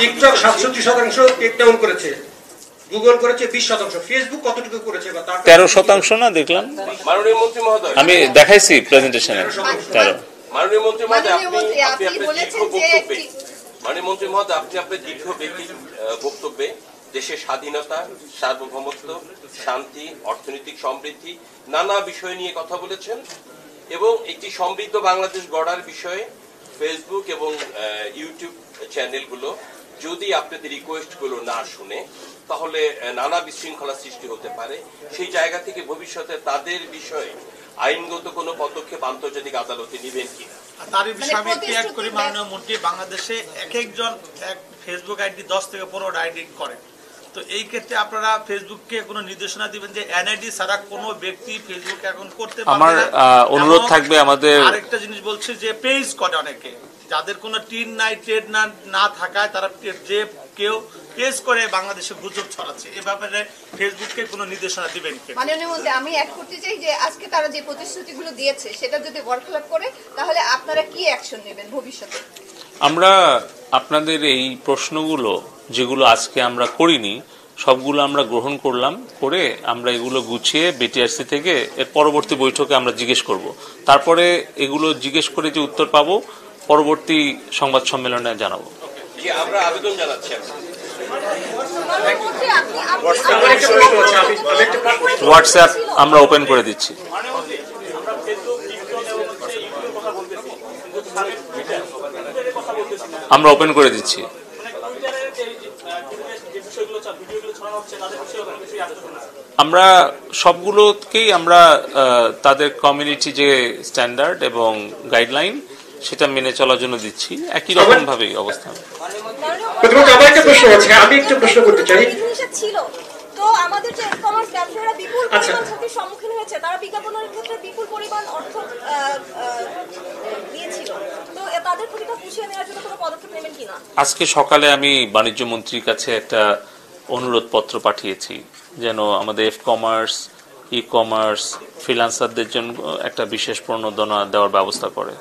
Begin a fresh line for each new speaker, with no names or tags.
TikTok 67% take down করেছে, Google করেছে 20%, Facebook কতটুকু করেছে? বা
13% না দেখলাম,
মাননীয় মন্ত্রী মহোদয়
আমি দেখাইছি প্রেজেন্টেশনে 13।
মাননীয় মন্ত্রী মহোদয়, আপনি মাননীয় মন্ত্রী মহোদয়, আপনি আপনার দীর্ঘ ব্যক্তির বক্তব্যে দেশের স্বাধীনতা, সার্বভৌমত্ব, শান্তি, অর্থনৈতিক সমৃদ্ধি নানা বিষয় নিয়ে কথা বলেছেন এবং একটি সমৃদ্ধ বাংলাদেশ গড়ার বিষয়ে ফেসবুক এবং ইউটিউব চ্যানেলগুলো যদি আপনাদের রিকোয়েস্টগুলো না শুনে তাহলে নানা বিশৃঙ্খলা সৃষ্টি হতে পারে। সেই জায়গা থেকে ভবিষ্যতে তাদের বিষয়ে আইনগত কোনো পদক্ষেপ আন্তর্জাতিক আদালতে নেবেন কিনা?
তার বিষয়ে আমি একটু অ্যাড করি। মাননীয় মন্ত্রী, বাংলাদেশে এক একজন ফেসবুক আইডি 10 থেকে 15টা আইডি করে। তো এই ক্ষেত্রে আপনারা ফেসবুককে কোনো নির্দেশনা দিবেন যে এনআইডি ছাড়া কোনো ব্যক্তি ফেসবুক অ্যাকাউন্ট করতে পারবে না।
আমার অনুরোধ থাকবে আমাদের
আরেকটা জিনিস বলছে যে পেজ করে অনেকে, যাদের কোনো টিন নাই, ট্রেড না থাকায় তারা যে কেউ পেজ করে বাংলাদেশে গুজব ছড়াচ্ছে। এই ব্যাপারে ফেসবুককে কোনো নির্দেশনা দিবেন কি?
মাননীয় মন্ত্রী, আমি অ্যাড করতে চাই যে আজকে তারা যে প্রতিশ্রুতিগুলো দিয়েছে সেটা যদি বরখলাপ করে তাহলে আপনারা কি অ্যাকশন নেবেন ভবিষ্যতে?
আমরা আপনাদের এই প্রশ্নগুলো যেগুলো আজকে আমরা করিনি সবগুলো আমরা গ্রহণ করলাম, করে আমরা এগুলো গুছিয়ে বিটিআরসি থেকে এর পরবর্তী বৈঠকে আমরা জিজ্ঞেস করব। তারপরে এগুলো জিজ্ঞেস করে যে উত্তর পাবো পরবর্তী সংবাদ সম্মেলনে জানাবো।
আমরা আবেদন জানাচ্ছি,
হোয়াটসঅ্যাপ আমরা ওপেন করে দিচ্ছি। আমরা ওপেন করে দিচ্ছি। আমরা সবগুলোকেই আমরা তাদের কমিউনিটি যে স্ট্যান্ডার্ড এবং গাইডলাইন সেটা মেনে চলার জন্য দিচ্ছি, একই রকম ভাবেই অবস্থান।
আমি একটা প্রশ্ন করতে চাই।
তো আমাদের যে ই-কমার্স ব্যবসায়ীরা বিপুল পরিমাণ ক্ষতির সম্মুখীন হয়েছে, তারা বিজ্ঞাপনের ক্ষেত্রে বিপুল পরিমাণ অর্থ দিয়েছিল, তো তাদের ক্ষতিটা পুষিয়ে নেওয়ার জন্য কোনো পদক্ষেপ নেবেন কিনা?
আজকে সকালে আমি বাণিজ্য মন্ত্রীর কাছে একটা অনুরোধ পত্র পাঠিয়েছি যেন আমাদের ই-কমার্স ফ্রিল্যান্সারদের জন্য একটা বিশেষ প্রণোদনা দেওয়ার ব্যবস্থা করে।